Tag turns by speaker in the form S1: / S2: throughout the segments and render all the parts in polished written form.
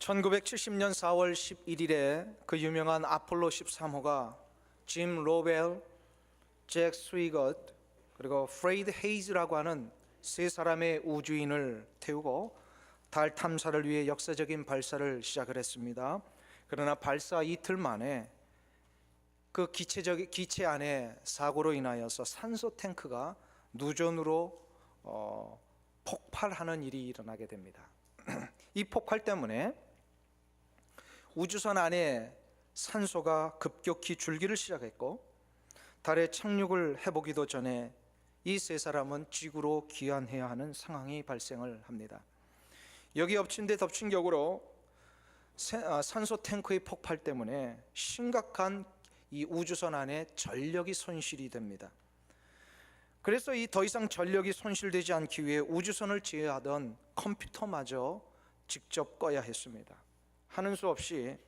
S1: 1970년 4월 11일에 그 유명한 아폴로 13호가 짐 로벨, 잭 스위거트 그리고 프레이드 헤이즈라고 하는 세 사람의 우주인을 태우고 달 탐사를 위해 역사적인 발사를 시작을 했습니다. 그러나 발사 이틀 만에 그 기체 안에 사고로 인하여서 산소 탱크가 누전으로 폭발하는 일이 일어나게 됩니다. 이 폭발 때문에 우주선 안에 산소가 급격히 줄기를 시작했고 달에 착륙을 해보기도 전에 이 세 사람은 지구로 귀환해야 하는 상황이 발생을 합니다. 여기 엎친 데 덮친 격으로 산소 탱크의 폭발 때문에 심각한 이 우주선 안에 전력이 손실이 됩니다. 그래서 이 더 이상 전력이 손실되지 않기 위해 우주선을 제어하던 컴퓨터마저 직접 꺼야 했습니다. 하는 수 없이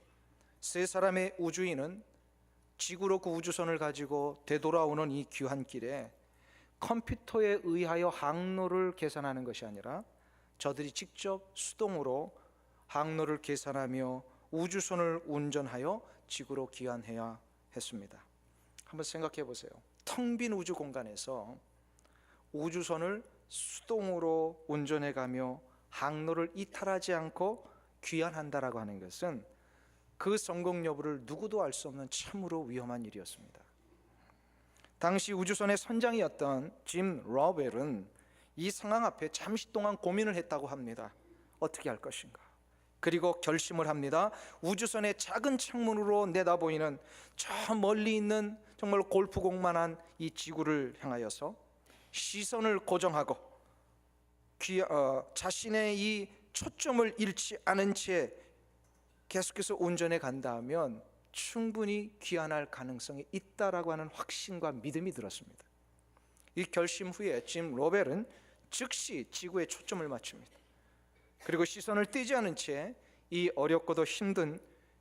S1: 세 사람의 우주인은 지구로 그 우주선을 가지고 되돌아오는 이 귀환길에 컴퓨터에 의하여 항로를 계산하는 것이 아니라 저들이 직접 수동으로 항로를 계산하며 우주선을 운전하여 지구로 귀환해야 했습니다. 한번 생각해 보세요. 텅 빈 우주 공간에서 우주선을 수동으로 운전해 가며 항로를 이탈하지 않고 귀환한다라고 하는 것은 그 성공 여부를 누구도 알 수 없는 참으로 위험한 일이었습니다. 당시 우주선의 선장이었던 짐 로벨은 이 상황 앞에 잠시 동안 고민을 했다고 합니다. 어떻게 할 것인가. 그리고 결심을 합니다. 우주선의 작은 창문으로 내다보이는 저 멀리 있는 정말 골프공만한 이 지구를 향하여서 시선을 고정하고 자신의 이 초점을 잃지 않은 채 계속해서 운전해 간다면 충분히 귀환할 가능성이 있다라고 하는 확신과 믿음이 들었습니다. 이 결심 후에 짐 로벨은 즉시 지구에 초점을 맞춥니다. 그리고 시선을 떼지 않은 채 이 어렵고도 힘든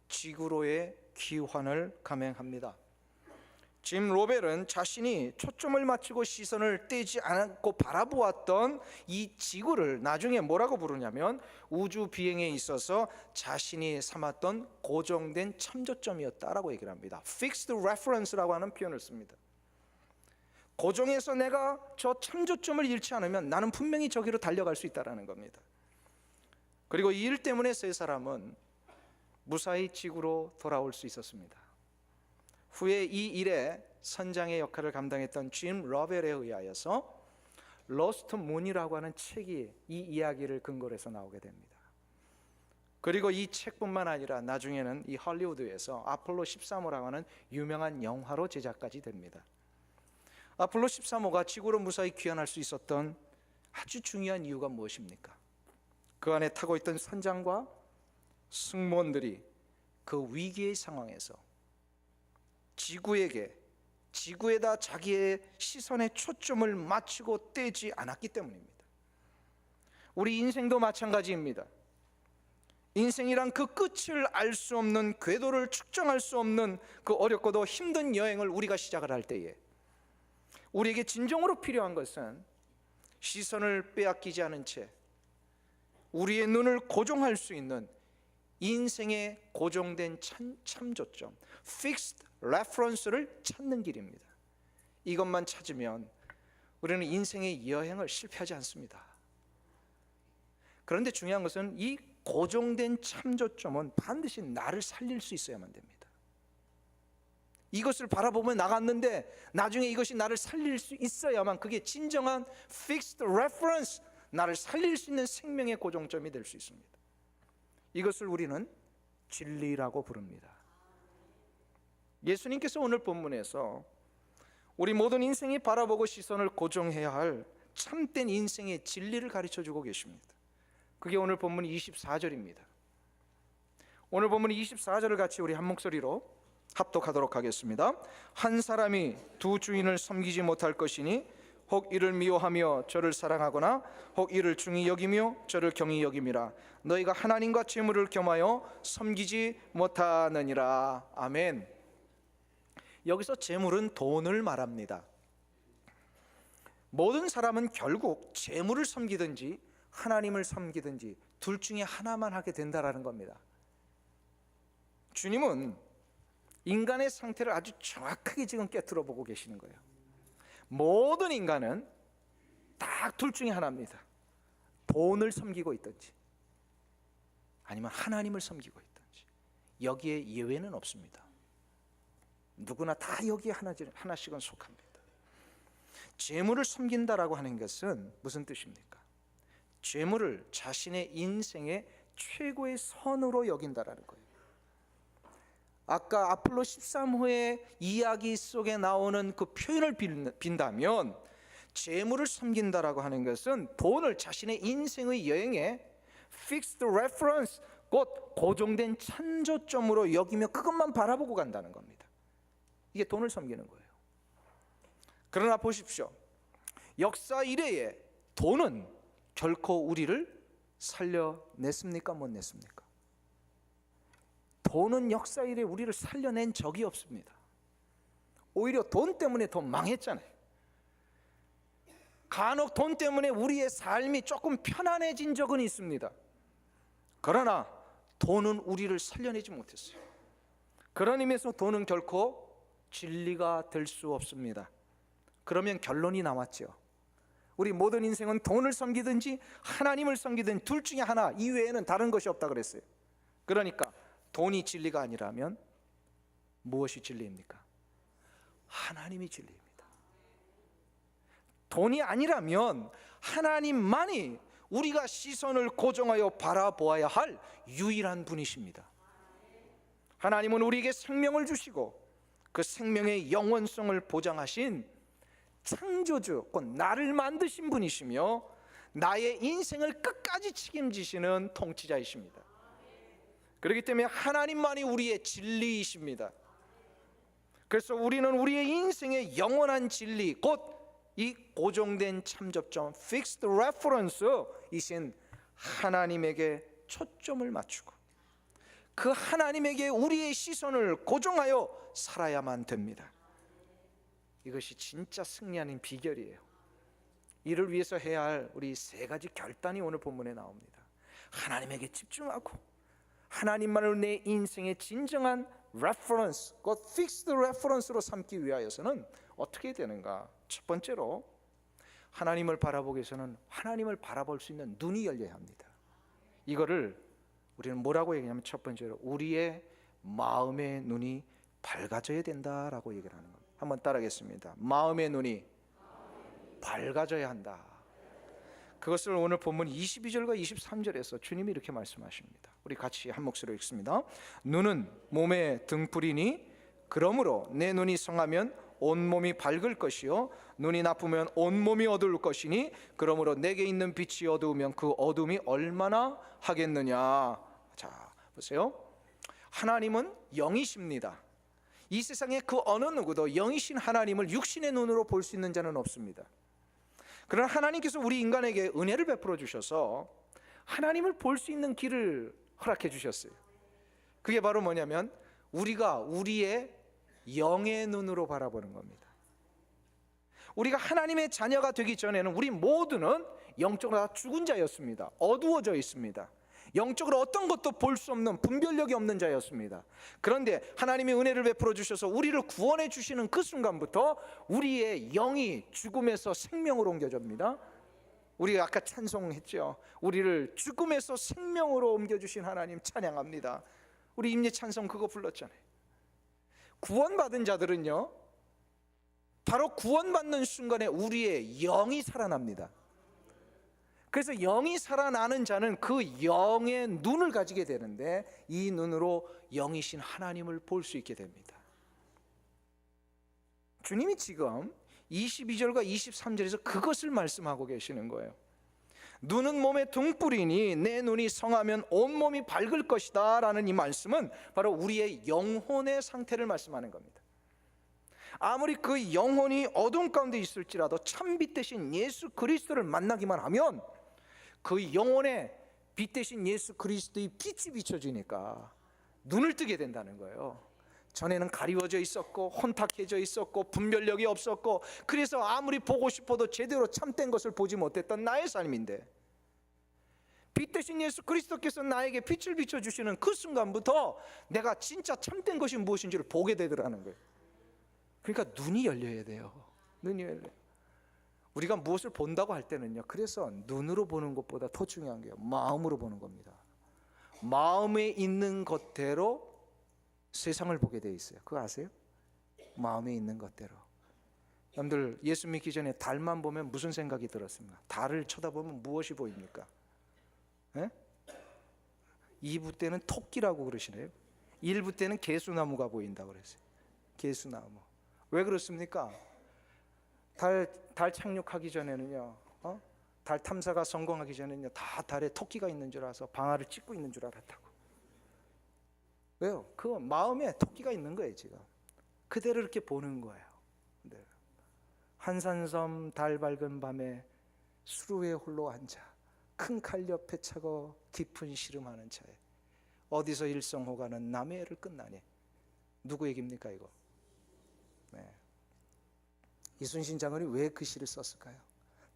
S1: 지구로의 귀환을 감행합니다. 짐 로벨은 자신이 초점을 맞추고 시선을 떼지 않고 바라보았던 이 지구를 나중에 뭐라고 부르냐면 우주 비행에 있어서 자신이 삼았던 고정된 참조점이었다라고 얘기를 합니다. Fixed reference라고 하는 표현을 씁니다. 고정해서 내가 저 참조점을 잃지 않으면 나는 분명히 저기로 달려갈 수 있다는 겁니다. 그리고 이 일 때문에 세 사람은 무사히 지구로 돌아올 수 있었습니다. 후에 이 일에 선장의 역할을 감당했던 짐 로벨에 의하여서 로스트 문이라고 하는 책이 이 이야기를 근거로 해서 나오게 됩니다. 그리고 이 책뿐만 아니라 나중에는 이 할리우드에서 아폴로 13호라고 하는 유명한 영화로 제작까지 됩니다. 아폴로 13호가 지구로 무사히 귀환할 수 있었던 아주 중요한 이유가 무엇입니까? 그 안에 타고 있던 선장과 승무원들이 그 위기의 상황에서 지구에다 자기의 시선의 초점을 맞추고 떼지 않았기 때문입니다. 우리 인생도 마찬가지입니다. 인생이란 그 끝을 알 수 없는, 궤도를 측정할 수 없는 그 어렵고도 힘든 여행을 우리가 시작을 할 때에 우리에게 진정으로 필요한 것은 시선을 빼앗기지 않은 채 우리의 눈을 고정할 수 있는 인생의 고정된 참조점, Fixed Reference를 찾는 길입니다. 이것만 찾으면 우리는 인생의 여행을 실패하지 않습니다. 그런데 중요한 것은 이 고정된 참조점은 반드시 나를 살릴 수 있어야만 됩니다. 이것을 바라보며 나갔는데 나중에 이것이 나를 살릴 수 있어야만 그게 진정한 Fixed Reference, 나를 살릴 수 있는 생명의 고정점이 될 수 있습니다. 이것을 우리는 진리라고 부릅니다. 예수님께서 오늘 본문에서 우리 모든 인생이 바라보고 시선을 고정해야 할 참된 인생의 진리를 가르쳐주고 계십니다. 그게 오늘 본문 24절입니다. 오늘 본문 24절을 같이 우리 한 목소리로 합독하도록 하겠습니다. 한 사람이 두 주인을 섬기지 못할 것이니 혹 이를 미워하며 저를 사랑하거나 혹 이를 중히 여기며 저를 경히 여김이라. 너희가 하나님과 재물을 겸하여 섬기지 못하느니라. 아멘. 여기서 재물은 돈을 말합니다. 모든 사람은 결국 재물을 섬기든지 하나님을 섬기든지 둘 중에 하나만 하게 된다라는 겁니다. 주님은 인간의 상태를 아주 정확하게 지금 꿰뚫어 보고 계시는 거예요. 모든 인간은 딱 둘 중에 하나입니다. 돈을 섬기고 있든지 아니면 하나님을 섬기고 있든지, 여기에 예외는 없습니다. 누구나 다 여기에 하나씩은 속합니다. 재물을 섬긴다라고 하는 것은 무슨 뜻입니까? 재물을 자신의 인생의 최고의 선으로 여긴다라는 거예요. 아까 아폴로 13호의 이야기 속에 나오는 그 표현을 빈다면, 재물을 섬긴다라고 하는 것은 돈을 자신의 인생의 여행에 fixed reference, 곧 고정된 참조점으로 여기며 그것만 바라보고 간다는 겁니다. 이게 돈을 섬기는 거예요. 그러나 보십시오, 역사 이래에 돈은 결코 우리를 살려냈습니까? 못 냈습니까? 돈은 역사 이래에 우리를 살려낸 적이 없습니다. 오히려 돈 때문에 더 망했잖아요. 간혹 돈 때문에 우리의 삶이 조금 편안해진 적은 있습니다. 그러나 돈은 우리를 살려내지 못했어요. 그런 의미에서 돈은 결코 진리가 될 수 없습니다. 그러면 결론이 나왔죠. 우리 모든 인생은 돈을 섬기든지 하나님을 섬기든 둘 중에 하나 이외에는 다른 것이 없다 그랬어요. 그러니까 돈이 진리가 아니라면 무엇이 진리입니까? 하나님이 진리입니다. 돈이 아니라면 하나님만이 우리가 시선을 고정하여 바라보아야 할 유일한 분이십니다. 하나님은 우리에게 생명을 주시고 그 생명의 영원성을 보장하신 창조주, 곧 나를 만드신 분이시며 나의 인생을 끝까지 책임지시는 통치자이십니다. 그렇기 때문에 하나님만이 우리의 진리이십니다. 그래서 우리는 우리의 인생의 영원한 진리, 곧 이 고정된 참접점, fixed reference 이신 하나님에게 초점을 맞추고 그 하나님에게 우리의 시선을 고정하여 살아야만 됩니다. 이것이 진짜 승리하는 비결이에요. 이를 위해서 해야 할 우리 세 가지 결단이 오늘 본문에 나옵니다. 하나님에게 집중하고 하나님만을 내 인생의 진정한 reference, 곧 fixed reference로 삼기 위하여서는 어떻게 되는가? 첫 번째로 하나님을 바라보기 위해서는 하나님을 바라볼 수 있는 눈이 열려야 합니다. 이거를 우리는 뭐라고 얘기하냐면, 첫 번째로 우리의 마음의 눈이 밝아져야 된다라고 얘기를 하는 겁니다. 한번 따라하겠습니다. 마음의 눈이 밝아져야 한다. 그것을 오늘 본문 22절과 23절에서 주님이 이렇게 말씀하십니다. 우리 같이 한 목소리로 읽습니다. 눈은 몸의 등불이니 그러므로 내 눈이 성하면 온몸이 밝을 것이요 눈이 나쁘면 온몸이 어두울 것이니 그러므로 내게 있는 빛이 어두우면 그 어둠이 얼마나 하겠느냐. 자, 보세요. 하나님은 영이십니다. 이 세상에 그 어느 누구도 영이신 하나님을 육신의 눈으로 볼 수 있는 자는 없습니다. 그러나 하나님께서 우리 인간에게 은혜를 베풀어 주셔서 하나님을 볼 수 있는 길을 허락해 주셨어요. 그게 바로 뭐냐면 우리가 우리의 영의 눈으로 바라보는 겁니다. 우리가 하나님의 자녀가 되기 전에는 우리 모두는 영적으로 다 죽은 자였습니다. 어두워져 있습니다. 영적으로 어떤 것도 볼 수 없는, 분별력이 없는 자였습니다. 그런데 하나님이 은혜를 베풀어 주셔서 우리를 구원해 주시는 그 순간부터 우리의 영이 죽음에서 생명으로 옮겨집니다. 우리가 아까 찬송했죠. 우리를 죽음에서 생명으로 옮겨주신 하나님 찬양합니다. 우리 임예 찬송 그거 불렀잖아요. 구원받은 자들은요, 바로 구원받는 순간에 우리의 영이 살아납니다. 그래서 영이 살아나는 자는 그 영의 눈을 가지게 되는데 이 눈으로 영이신 하나님을 볼 수 있게 됩니다. 주님이 지금 22절과 23절에서 그것을 말씀하고 계시는 거예요. 눈은 몸의 등불이니 내 눈이 성하면 온몸이 밝을 것이다 라는 이 말씀은 바로 우리의 영혼의 상태를 말씀하는 겁니다. 아무리 그 영혼이 어두운 가운데 있을지라도 참빛 대신 예수 그리스도를 만나기만 하면 그 영혼에 빛 대신 예수 그리스도의 빛이 비춰지니까 눈을 뜨게 된다는 거예요. 전에는 가리워져 있었고 혼탁해져 있었고 분별력이 없었고 그래서 아무리 보고 싶어도 제대로 참된 것을 보지 못했던 나의 삶인데 빛 대신 예수 그리스도께서 나에게 빛을 비춰주시는 그 순간부터 내가 진짜 참된 것이 무엇인지를 보게 되더라는 거예요. 그러니까 눈이 열려야 돼요. 눈이 열려요. 우리가 무엇을 본다고 할 때는요, 그래서 눈으로 보는 것보다 더 중요한 게요, 마음으로 보는 겁니다. 마음에 있는 것대로 세상을 보게 돼 있어요. 그거 아세요? 마음에 있는 것대로. 여러분들 예수 믿기 전에 달만 보면 무슨 생각이 들었습니까? 달을 쳐다보면 무엇이 보입니까? 2부 때는 토끼라고 그러시네요. 1부 때는 개수나무가 보인다고 그랬어요. 개수나무. 왜 그렇습니까? 달 착륙하기 전에는요, 달 탐사가 성공하기 전에는요, 다 달에 토끼가 있는 줄 알아서 방아를 찢고 있는 줄 알았다고. 왜요? 그 마음에 토끼가 있는 거예요. 지금 그대로 이렇게 보는 거예요. 네. 한산섬 달 밝은 밤에 수루에 홀로 앉아 큰 칼 옆에 차고 깊은 시름하는 차에 어디서 일성호 가는 남의 애를 끝나니. 누구 얘기입니까 이거? 네. 이순신 장군이 왜 그 시를 썼을까요?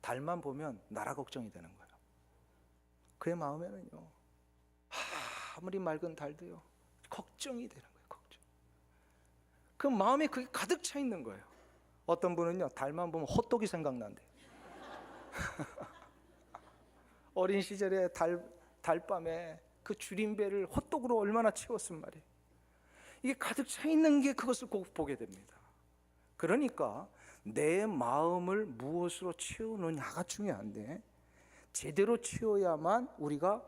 S1: 달만 보면 나라 걱정이 되는 거예요. 그의 마음에는요, 아무리 맑은 달도요, 걱정이 되는 거예요. 걱정. 그 마음에 그게 가득 차 있는 거예요. 어떤 분은요, 달만 보면 호떡이 생각난대. 어린 시절에 달밤에 그 줄임배를 호떡으로 얼마나 채웠단 말이에요. 이게 가득 차 있는 게 그것을 꼭 보게 됩니다. 그러니까 내 마음을 무엇으로 채우느냐가 중요한데, 제대로 채워야만 우리가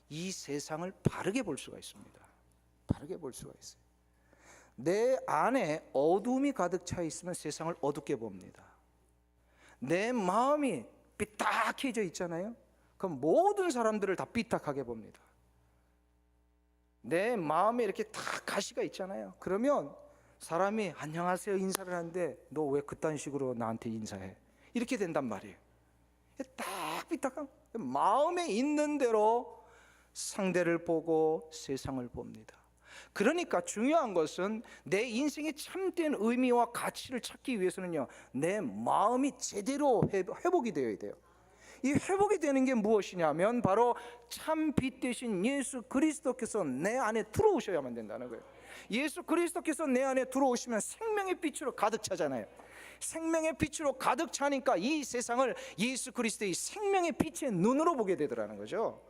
S1: 이 세상을 바르게 볼 수가 있습니다. 바르게 볼 수가 있어요. 내 안에 어둠이 가득 차 있으면 세상을 어둡게 봅니다. 내 마음이 삐딱해져 있잖아요. 그럼 모든 사람들을 다 삐딱하게 봅니다. 내 마음에 이렇게 다 가시가 있잖아요. 그러면 사람이 안녕하세요 인사를 하는데 너 왜 그딴 식으로 나한테 인사해? 이렇게 된단 말이에요. 딱 삐딱한 마음에 있는 대로 상대를 보고 세상을 봅니다. 그러니까 중요한 것은 내 인생의 참된 의미와 가치를 찾기 위해서는요, 내 마음이 제대로 회복이 되어야 돼요. 이 회복이 되는 게 무엇이냐면 바로 참 빛 되신 예수 그리스도께서 내 안에 들어오셔야만 된다는 거예요. 예수 그리스도께서 내 안에 들어오시면 생명의 빛으로 가득 차잖아요. 생명의 빛으로 가득 차니까 이 세상을 예수 그리스도의 생명의 빛의 눈으로 보게 되더라는 거죠.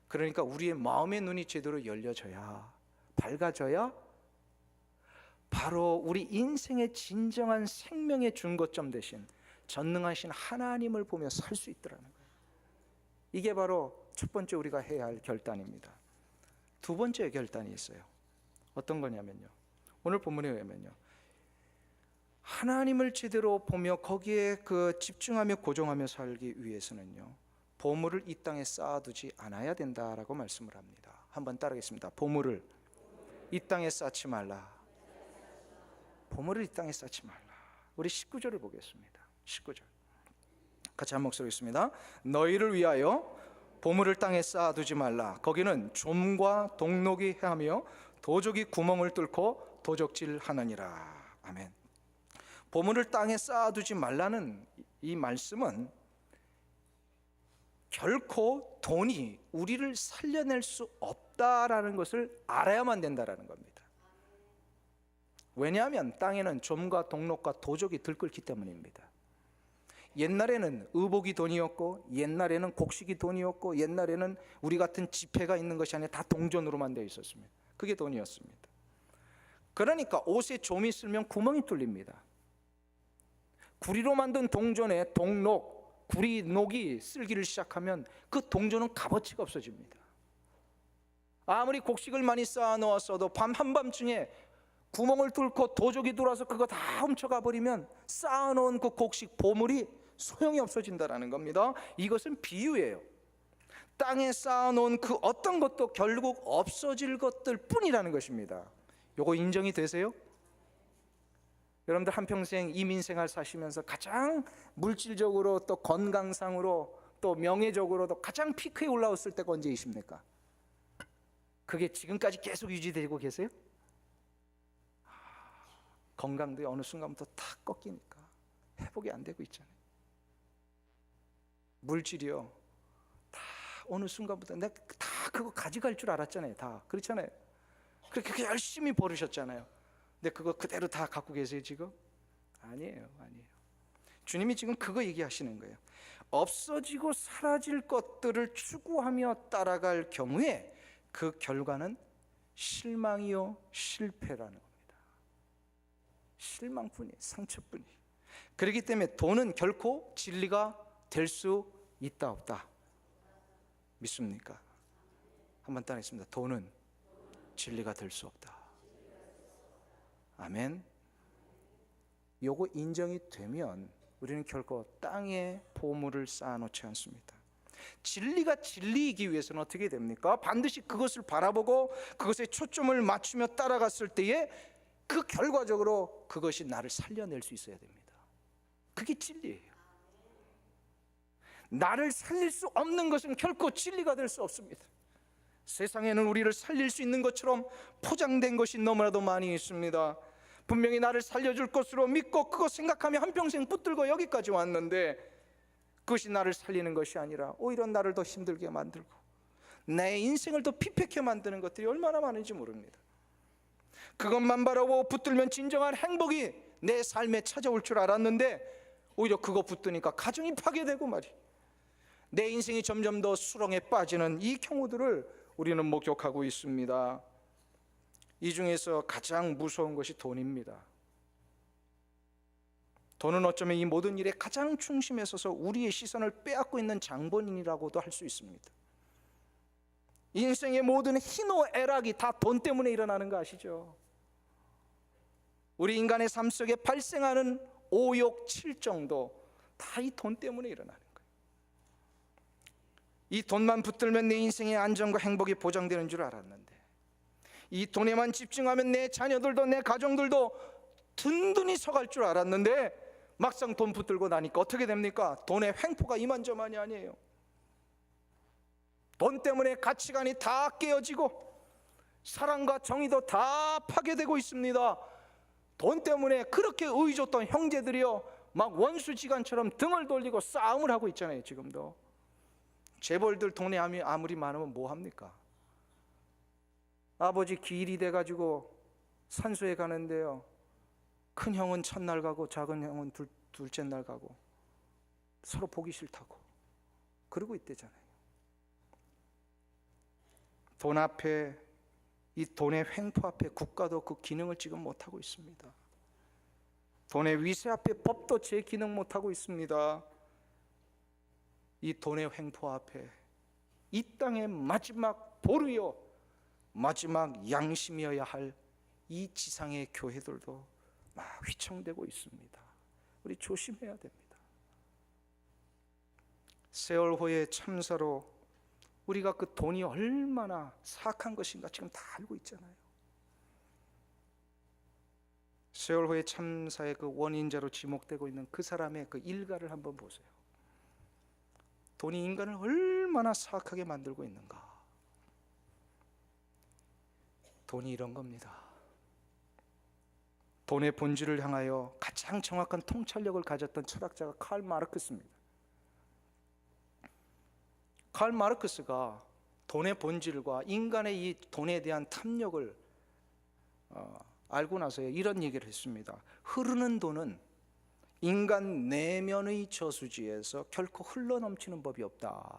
S1: 그러니까 우리의 마음의 눈이 제대로 열려져야, 밝아져야 바로 우리 인생의 진정한 생명의 준거점 되신 전능하신 하나님을 보며 살 수 있더라는 거예요. 이게 바로 첫 번째 우리가 해야 할 결단입니다. 두 번째 결단이 있어요. 어떤 거냐면요, 오늘 본문에 의하면요, 하나님을 제대로 보며 거기에 그 집중하며 고정하며 살기 위해서는요, 보물을 이 땅에 쌓아두지 않아야 된다라고 말씀을 합니다. 한번 따르겠습니다. 보물을 이 땅에 쌓지 말라. 보물을 이 땅에 쌓지 말라. 우리 19절을 보겠습니다. 19절 같이 한 목소리 있습니다. 너희를 위하여 보물을 땅에 쌓아두지 말라. 거기는 좀과 동록이 해하며 도적이 구멍을 뚫고 도적질하느니라. 아멘. 보물을 땅에 쌓아두지 말라는 이 말씀은 결코 돈이 우리를 살려낼 수 없다라는 것을 알아야만 된다라는 겁니다. 왜냐하면 땅에는 좀과 동록과 도적이 들끓기 때문입니다. 옛날에는 의복이 돈이었고, 옛날에는 곡식이 돈이었고, 옛날에는 우리 같은 지폐가 있는 것이 아니라 다 동전으로만 되어 있었습니다. 그게 돈이었습니다. 그러니까 옷에 좀이 쓸면 구멍이 뚫립니다. 구리로 만든 동전에 동록, 구리, 녹이 쓸기를 시작하면 그 동전은 값어치가 없어집니다. 아무리 곡식을 많이 쌓아 놓았어도 밤 한밤중에 구멍을 뚫고 도적이 들어와서 그거 다 훔쳐가 버리면 쌓아놓은 그 곡식 보물이 소용이 없어진다는 겁니다. 이것은 비유예요. 땅에 쌓아놓은 그 어떤 것도 결국 없어질 것들 뿐이라는 것입니다. 요거 인정이 되세요? 여러분들 한평생 이민생활 사시면서 가장 물질적으로 또 건강상으로 또 명예적으로도 가장 피크에 올라왔을 때가 언제이십니까? 그게 지금까지 계속 유지되고 계세요? 건강도 어느 순간부터 탁 꺾이니까 회복이 안 되고 있잖아요. 물질이요, 다 어느 순간부터 내가 다 그거 가져갈 줄 알았잖아요. 다 그렇잖아요. 그렇게 열심히 벌으셨잖아요. 근데 그거 그대로 다 갖고 계세요 지금? 아니에요. 주님이 지금 그거 얘기하시는 거예요. 없어지고 사라질 것들을 추구하며 따라갈 경우에 그 결과는 실망이요 실패라는 겁니다. 실망뿐이에요. 상처뿐이에요. 그렇기 때문에 돈은 결코 진리가 될 수 있다 없다 믿습니까? 한번 따라했습니다. 돈은 진리가 될 수 없다. 아멘. 요거 인정이 되면 우리는 결코 땅에 보물을 쌓아놓지 않습니다. 진리가 진리이기 위해서는 어떻게 됩니까? 반드시 그것을 바라보고 그것에 초점을 맞추며 따라갔을 때에 그 결과적으로 그것이 나를 살려낼 수 있어야 됩니다. 그게 진리예요. 나를 살릴 수 없는 것은 결코 진리가 될 수 없습니다. 세상에는 우리를 살릴 수 있는 것처럼 포장된 것이 너무나도 많이 있습니다. 분명히 나를 살려줄 것으로 믿고 그거 생각하며 한평생 붙들고 여기까지 왔는데 그것이 나를 살리는 것이 아니라 오히려 나를 더 힘들게 만들고 내 인생을 더 피폐케 만드는 것들이 얼마나 많은지 모릅니다. 그것만 바라고 붙들면 진정한 행복이 내 삶에 찾아올 줄 알았는데 오히려 그거 붙드니까 가정이 파괴되고 말이에요. 내 인생이 점점 더 수렁에 빠지는 이 경우들을 우리는 목격하고 있습니다. 이 중에서 가장 무서운 것이 돈입니다. 돈은 어쩌면 이 모든 일의 가장 중심에 서서 우리의 시선을 빼앗고 있는 장본인이라고도 할 수 있습니다. 인생의 모든 희노애락이 다 돈 때문에 일어나는 거 아시죠? 우리 인간의 삶 속에 발생하는 오욕, 칠정도 다 이 돈 때문에 일어나는 거예요. 이 돈만 붙들면 내 인생의 안정과 행복이 보장되는 줄 알았는데 이 돈에만 집중하면 내 자녀들도 내 가정들도 든든히 서갈 줄 알았는데 막상 돈 붙들고 나니까 어떻게 됩니까? 돈의 횡포가 이만저만이 아니에요. 돈 때문에 가치관이 다 깨어지고 사랑과 정의도 다 파괴되고 있습니다. 돈 때문에 그렇게 의젓던 형제들이요 막 원수지간처럼 등을 돌리고 싸움을 하고 있잖아요. 지금도 재벌들 돈이 아무리 많으면 뭐합니까? 아버지 기일이 돼가지고 산소에 가는데요 큰 형은 첫날 가고 작은 형은 둘째 날 가고 서로 보기 싫다고 그러고 있대잖아요. 돈 앞에 이 돈의 횡포 앞에 국가도 그 기능을 지금 못하고 있습니다. 돈의 위세 앞에 법도 제 기능 못하고 있습니다. 이 돈의 횡포 앞에 이 땅의 마지막 보루요 마지막 양심이어야 할 이 지상의 교회들도 막 휘청대고 있습니다. 우리 조심해야 됩니다. 세월호의 참사로 우리가 그 돈이 얼마나 사악한 것인가 지금 다 알고 있잖아요. 세월호의 참사의 그 원인자로 지목되고 있는 그 사람의 그 일가를 한번 보세요. 돈이 인간을 얼마나 사악하게 만들고 있는가. 돈이 이런 겁니다. 돈의 본질을 향하여 가장 정확한 통찰력을 가졌던 철학자가 칼 마르크스입니다. 칼 마르크스가 돈의 본질과 인간의 이 돈에 대한 탐욕을 알고 나서 이런 얘기를 했습니다. 흐르는 돈은 인간 내면의 저수지에서 결코 흘러넘치는 법이 없다.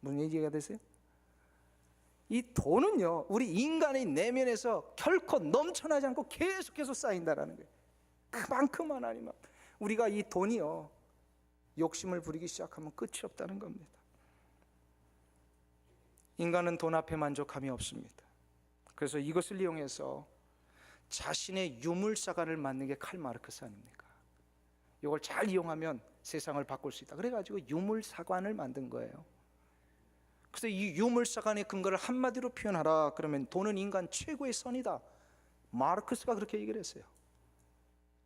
S1: 무슨 얘기가 되세요? 이 돈은요 우리 인간의 내면에서 결코 넘쳐나지 않고 계속해서 쌓인다라는 거예요. 그만큼 하나님 우리가 이 돈이요 욕심을 부리기 시작하면 끝이 없다는 겁니다. 인간은 돈 앞에 만족함이 없습니다. 그래서 이것을 이용해서 자신의 유물사관을 만든 게 칼 마르크스 아닙니까? 이걸 잘 이용하면 세상을 바꿀 수 있다. 그래가지고 유물사관을 만든 거예요. 그래서 이 유물사관의 근거를 한마디로 표현하라 그러면 돈은 인간 최고의 선이다. 마르크스가 그렇게 얘기를 했어요.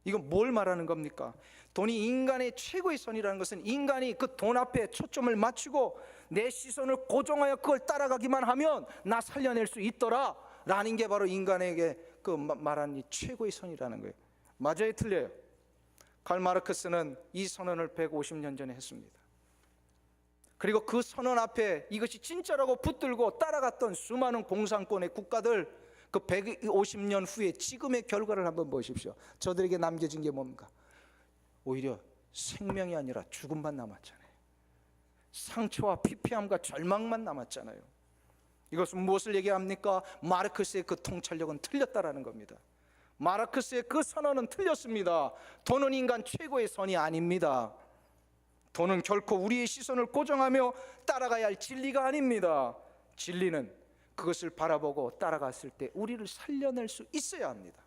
S1: 이건 뭘 말하는 겁니까? 돈이 인간의 최고의 선이라는 것은 인간이 그 돈 앞에 초점을 맞추고 내 시선을 고정하여 그걸 따라가기만 하면 나 살려낼 수 있더라 라는 게 바로 인간에게 그 말한 이 최고의 선이라는 거예요. 맞아요, 틀려요? 칼 마르크스는 이 선언을 150년 전에 했습니다. 그리고 그 선언 앞에 이것이 진짜라고 붙들고 따라갔던 수많은 공산권의 국가들, 그 150년 후에 지금의 결과를 한번 보십시오. 저들에게 남겨진 게 뭡니까? 오히려 생명이 아니라 죽음만 남았잖아요. 상처와 피폐함과 절망만 남았잖아요. 이것은 무엇을 얘기합니까? 마르크스의 그 통찰력은 틀렸다라는 겁니다. 마르크스의 그 선언은 틀렸습니다. 돈은 인간 최고의 선이 아닙니다. 돈은 결코 우리의 시선을 고정하며 따라가야 할 진리가 아닙니다. 진리는 그것을 바라보고 따라갔을 때 우리를 살려낼 수 있어야 합니다.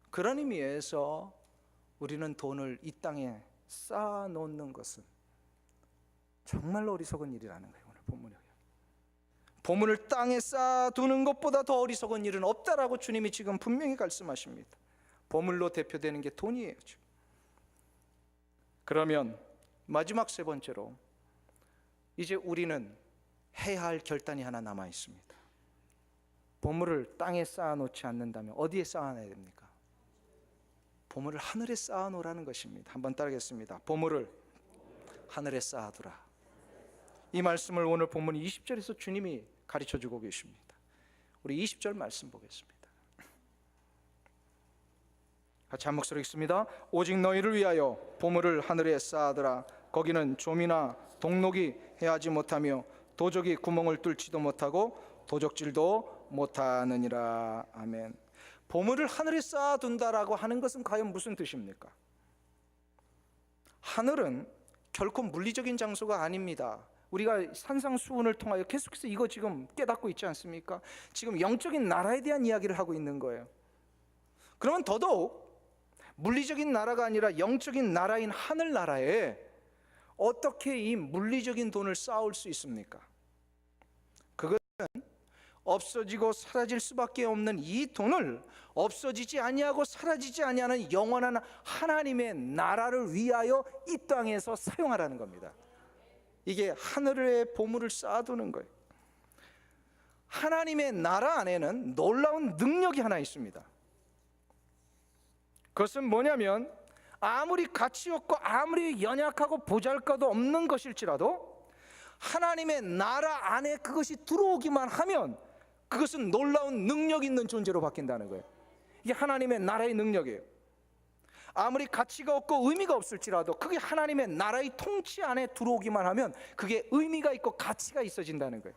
S1: 그런 의미에서 우리는 돈을 이 땅에 쌓아놓는 것은 정말 어리석은 일이라는 거예요. 오늘 본문에 보물을 땅에 쌓아두는 것보다 더 어리석은 일은 없다라고 주님이 지금 분명히 말씀하십니다. 보물로 대표되는 게 돈이에요. 그러면 마지막 세 번째로 이제 우리는 해야 할 결단이 하나 남아 있습니다. 보물을 땅에 쌓아놓지 않는다면 어디에 쌓아놔야 됩니까? 보물을 하늘에 쌓아놓으라는 것입니다. 한번 따르겠습니다. 보물을 하늘에 쌓아두라. 이 말씀을 오늘 본문 20절에서 주님이 가르쳐주고 계십니다. 우리 20절 말씀 보겠습니다. 같이 한 목소리 읽습니다. 오직 너희를 위하여 보물을 하늘에 쌓아두라. 거기는 좀이나 동록이 해하지 못하며 도적이 구멍을 뚫지도 못하고 도적질도 못하느니라. 아멘. 보물을 하늘에 쌓아둔다라고 하는 것은 과연 무슨 뜻입니까? 하늘은 결코 물리적인 장소가 아닙니다. 우리가 산상수훈을 통하여 계속해서 이거 지금 깨닫고 있지 않습니까? 지금 영적인 나라에 대한 이야기를 하고 있는 거예요. 그러면 더더욱 물리적인 나라가 아니라 영적인 나라인 하늘나라에 어떻게 이 물리적인 돈을 쌓을 수 있습니까? 그것은 없어지고 사라질 수밖에 없는 이 돈을 없어지지 아니하고 사라지지 아니하는 영원한 하나님의 나라를 위하여 이 땅에서 사용하라는 겁니다. 이게 하늘의 보물을 쌓아두는 거예요. 하나님의 나라 안에는 놀라운 능력이 하나 있습니다. 그것은 뭐냐면 아무리 가치 없고 아무리 연약하고 보잘것도 없는 것일지라도 하나님의 나라 안에 그것이 들어오기만 하면 그것은 놀라운 능력 있는 존재로 바뀐다는 거예요. 이게 하나님의 나라의 능력이에요. 아무리 가치가 없고 의미가 없을지라도 그게 하나님의 나라의 통치 안에 들어오기만 하면 그게 의미가 있고 가치가 있어진다는 거예요.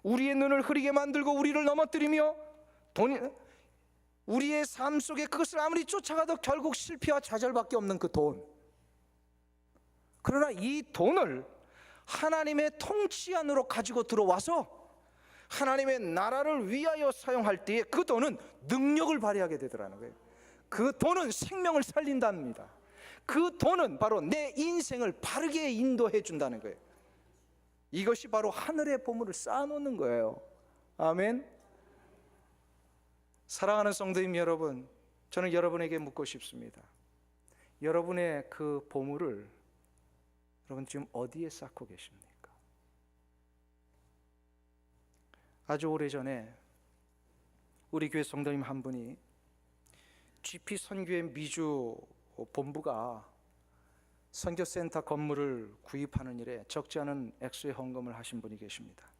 S1: 우리의 눈을 흐리게 만들고 우리를 넘어뜨리며 우리의 삶 속에 그것을 아무리 쫓아가도 결국 실패와 좌절밖에 없는 그 돈. 그러나 이 돈을 하나님의 통치 안으로 가지고 들어와서 하나님의 나라를 위하여 사용할 때에 그 돈은 능력을 발휘하게 되더라는 거예요. 그 돈은 생명을 살린답니다. 그 돈은 바로 내 인생을 바르게 인도해 준다는 거예요. 이것이 바로 하늘의 보물을 쌓아놓는 거예요. 아멘. 사랑하는 성도님 여러분, 저는 여러분에게 묻고 싶습니다. 여러분의 그 보물을 여러분 지금 어디에 쌓고 계십니까? 아주 오래전에 우리 교회 성도님 한 분이 GP 선교회 미주 본부가 선교센터 건물을 구입하는 일에 적지 않은 액수의 헌금을 하신 분이 계십니다.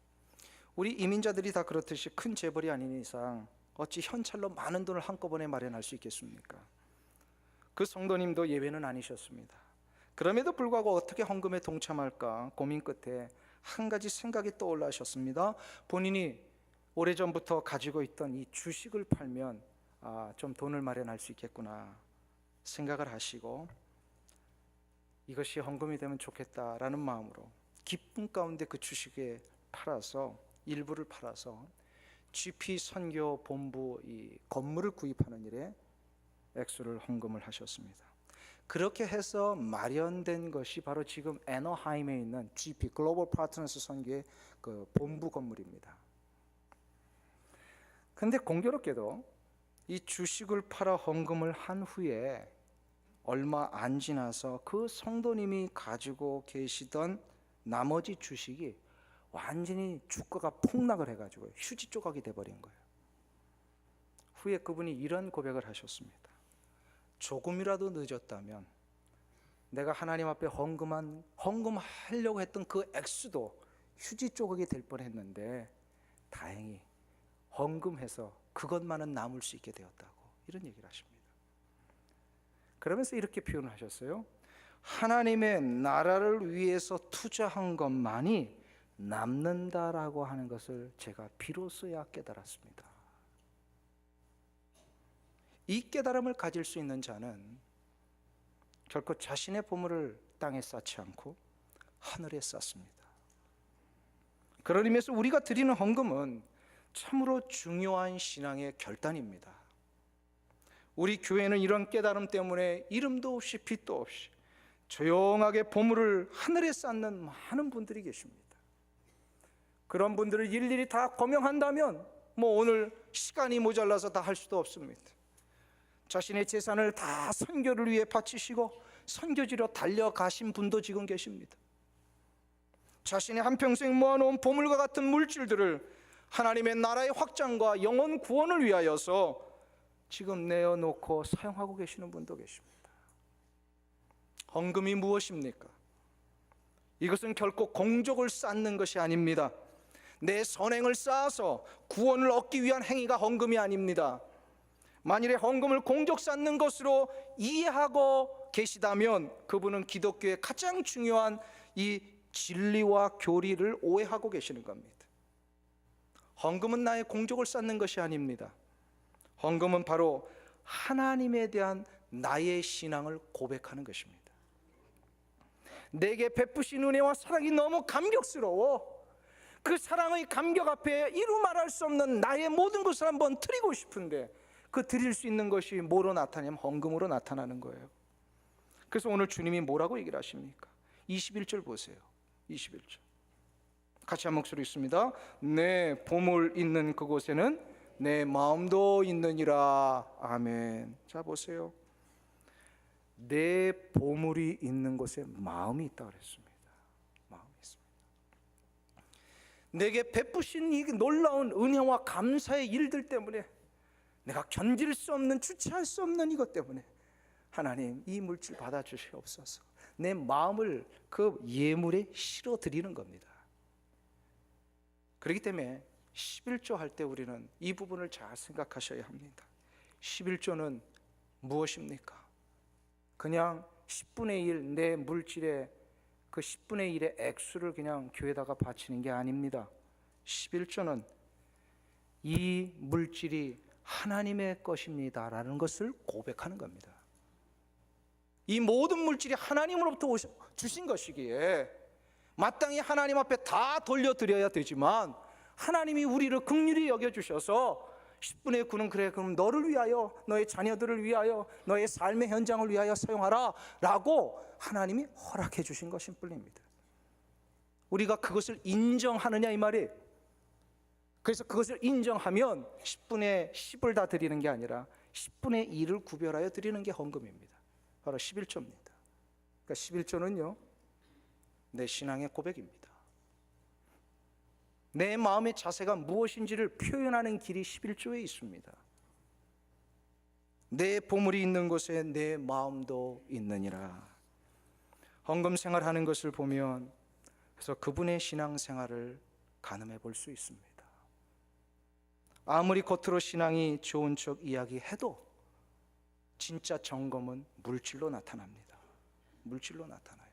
S1: 우리 이민자들이 다 그렇듯이 큰 재벌이 아닌 이상 어찌 현찰로 많은 돈을 한꺼번에 마련할 수 있겠습니까? 그 성도님도 예외는 아니셨습니다. 그럼에도 불구하고 어떻게 헌금에 동참할까 고민 끝에 한 가지 생각이 떠올라셨습니다. 본인이 오래전부터 가지고 있던 이 주식을 팔면 좀 돈을 마련할 수 있겠구나 생각을 하시고 이것이 헌금이 되면 좋겠다라는 마음으로 기쁨 가운데 그 주식에 일부를 팔아서 GP 선교 본부 이 건물을 구입하는 일에 액수를 헌금을 하셨습니다. 그렇게 해서 마련된 것이 바로 지금 애너하임에 있는 GP 글로벌 파트너스 선교의 그 본부 건물입니다. 근데 공교롭게도 이 주식을 팔아 헌금을 한 후에 얼마 안 지나서 그 성도님이 가지고 계시던 나머지 주식이 완전히 주가가 폭락을 해가지고 휴지 조각이 돼버린 거예요. 후에 그분이 이런 고백을 하셨습니다. 조금이라도 늦었다면 내가 하나님 앞에 헌금하려고 했던 그 액수도 휴지 조각이 될 뻔했는데 다행히 헌금해서 그것만은 남을 수 있게 되었다고, 이런 얘기를 하십니다. 그러면서 이렇게 표현하셨어요. 하나님의 나라를 위해서 투자한 것만이 남는다라고 하는 것을 제가 비로소야 깨달았습니다. 이 깨달음을 가질 수 있는 자는 결코 자신의 보물을 땅에 쌓지 않고 하늘에 쌓습니다. 그런 의미에서 우리가 드리는 헌금은 참으로 중요한 신앙의 결단입니다. 우리 교회는 이런 깨달음 때문에 이름도 없이 빛도 없이 조용하게 보물을 하늘에 쌓는 많은 분들이 계십니다. 그런 분들을 일일이 다 거명한다면 오늘 시간이 모자라서 다 할 수도 없습니다. 자신의 재산을 다 선교를 위해 바치시고 선교지로 달려가신 분도 지금 계십니다. 자신의 한평생 모아놓은 보물과 같은 물질들을 하나님의 나라의 확장과 영혼 구원을 위하여서 지금 내어놓고 사용하고 계시는 분도 계십니다. 헌금이 무엇입니까? 이것은 결코 공적을 쌓는 것이 아닙니다. 내 선행을 쌓아서 구원을 얻기 위한 행위가 헌금이 아닙니다. 만일에 헌금을 공적 쌓는 것으로 이해하고 계시다면 그분은 기독교의 가장 중요한 이 진리와 교리를 오해하고 계시는 겁니다. 헌금은 나의 공적을 쌓는 것이 아닙니다. 헌금은 바로 하나님에 대한 나의 신앙을 고백하는 것입니다. 내게 베푸신 은혜와 사랑이 너무 감격스러워 그 사랑의 감격 앞에 이루 말할 수 없는 나의 모든 것을 한번 드리고 싶은데 그 드릴 수 있는 것이 뭐로 나타나냐면 헌금으로 나타나는 거예요. 그래서 오늘 주님이 뭐라고 얘기를 하십니까? 21절 보세요. 21절 같이 한 목소리 있습니다. 내 보물 있는 그곳에는 내 마음도 있느니라. 아멘. 자 보세요. 내 보물이 있는 곳에 마음이 있다 그랬습니다. 마음이 있습니다. 내게 베푸신 이 놀라운 은혜와 감사의 일들 때문에 내가 견딜 수 없는, 주체할 수 없는 이것 때문에 하나님 이 물질 받아주시옵소서. 내 마음을 그 예물에 실어 드리는 겁니다. 그렇기 때문에 11조 할 때 우리는 이 부분을 잘 생각하셔야 합니다. 11조는 무엇입니까? 그냥 10분의 1 내 물질의 그 10분의 1의 액수를 그냥 교회에다가 바치는 게 아닙니다. 11조는 이 물질이 하나님의 것입니다 라는 것을 고백하는 겁니다. 이 모든 물질이 하나님으로부터 주신 것이기에 마땅히 하나님 앞에 다 돌려드려야 되지만 하나님이 우리를 긍휼히 여겨주셔서 10분의 9는 그래 그럼 너를 위하여, 너의 자녀들을 위하여, 너의 삶의 현장을 위하여 사용하라 라고 하나님이 허락해 주신 것일 뿐입니다. 우리가 그것을 인정하느냐 이 말이에요. 그래서 그것을 인정하면 10분의 10을 다 드리는 게 아니라 10분의 1을 구별하여 드리는 게 헌금입니다. 바로 11조입니다. 그러니까 11조는요 내 신앙의 고백입니다. 내 마음의 자세가 무엇인지를 표현하는 길이 11조에 있습니다. 내 보물이 있는 곳에 내 마음도 있느니라. 헌금 생활하는 것을 보면 그래서 그분의 신앙 생활을 가늠해 볼 수 있습니다. 아무리 겉으로 신앙이 좋은 척 이야기해도 진짜 점검은 물질로 나타납니다. 물질로 나타나요.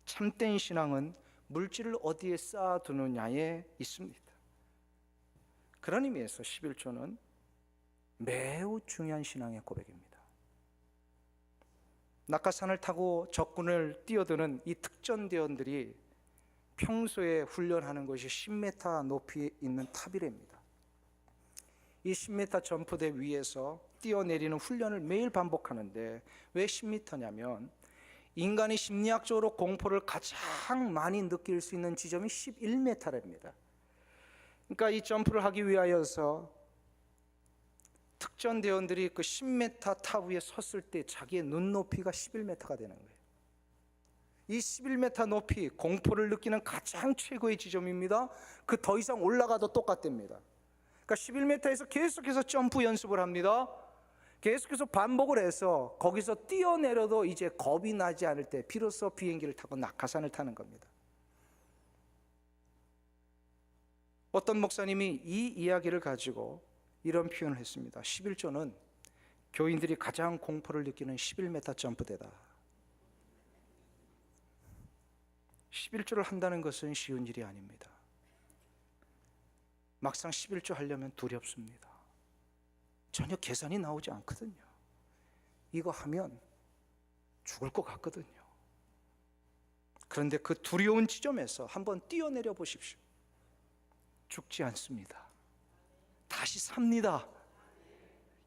S1: 참된 신앙은 물질을 어디에 쌓아두느냐에 있습니다. 그런 의미에서 11조는 매우 중요한 신앙의 고백입니다. 낙하산을 타고 적군을 뛰어드는 이 특전대원들이 평소에 훈련하는 것이 10m 높이 있는 탑이랍니다. 이 10m 점프대 위에서 뛰어내리는 훈련을 매일 반복하는데 왜 10m냐면 인간이 심리학적으로 공포를 가장 많이 느낄 수 있는 지점이 11m랍니다. 그러니까 이 점프를 하기 위하여서 특전대원들이 그 10m 탑 위에 섰을 때 자기의 눈높이가 11m가 되는 거예요. 이 11m 높이 공포를 느끼는 가장 최고의 지점입니다. 그 더 이상 올라가도 똑같답니다. 그러니까 11m에서 계속해서 점프 연습을 합니다.
S2: 계속해서 반복을 해서 거기서 뛰어내려도 이제 겁이 나지 않을 때 비로소 비행기를 타고 낙하산을 타는 겁니다. 어떤 목사님이 이 이야기를 가지고 이런 표현을 했습니다. 11조는 교인들이 가장 공포를 느끼는 11m 점프대다. 11조를 한다는 것은 쉬운 일이 아닙니다. 막상 11조 하려면 두렵습니다. 전혀 계산이 나오지 않거든요. 이거 하면 죽을 것 같거든요. 그런데 그 두려운 지점에서 한번 뛰어내려 보십시오. 죽지 않습니다. 다시 삽니다.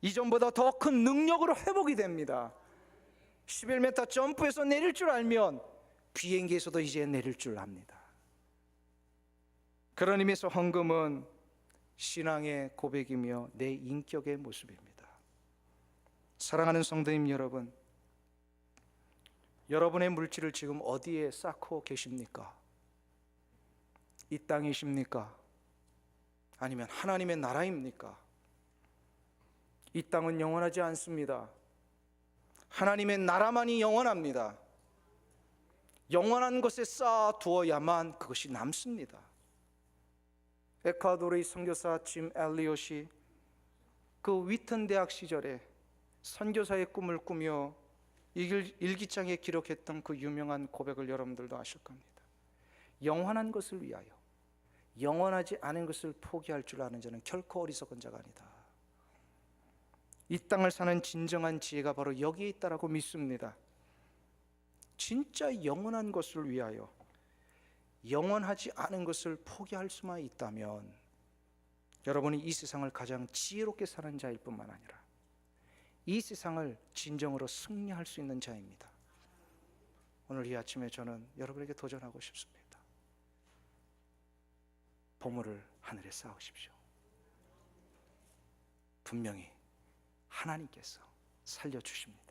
S2: 이전보다 더 큰 능력으로 회복이 됩니다. 11m 점프해서 내릴 줄 알면 비행기에서도 이제 내릴 줄 압니다. 그런 의미에서 헌금은 신앙의 고백이며 내 인격의 모습입니다. 사랑하는 성도님 여러분, 여러분의 물질을 지금 어디에 쌓고 계십니까? 이 땅이십니까? 아니면 하나님의 나라입니까? 이 땅은 영원하지 않습니다. 하나님의 나라만이 영원합니다. 영원한 것에 쌓아두어야만 그것이 남습니다. 에콰도르의 선교사 짐 엘리엇이 그 위튼 대학 시절에 선교사의 꿈을 꾸며 일기장에 기록했던 그 유명한 고백을 여러분들도 아실 겁니다. 영원한 것을 위하여 영원하지 않은 것을 포기할 줄 아는 자는 결코 어리석은 자가 아니다. 이 땅을 사는 진정한 지혜가 바로 여기에 있다라고 믿습니다. 진짜 영원한 것을 위하여 영원하지 않은 것을 포기할 수만 있다면 여러분이 이 세상을 가장 지혜롭게 사는 자일 뿐만 아니라 이 세상을 진정으로 승리할 수 있는 자입니다. 오늘 이 아침에 저는 여러분에게 도전하고 싶습니다. 보물을 하늘에 쌓으십시오. 분명히 하나님께서 살려주십니다.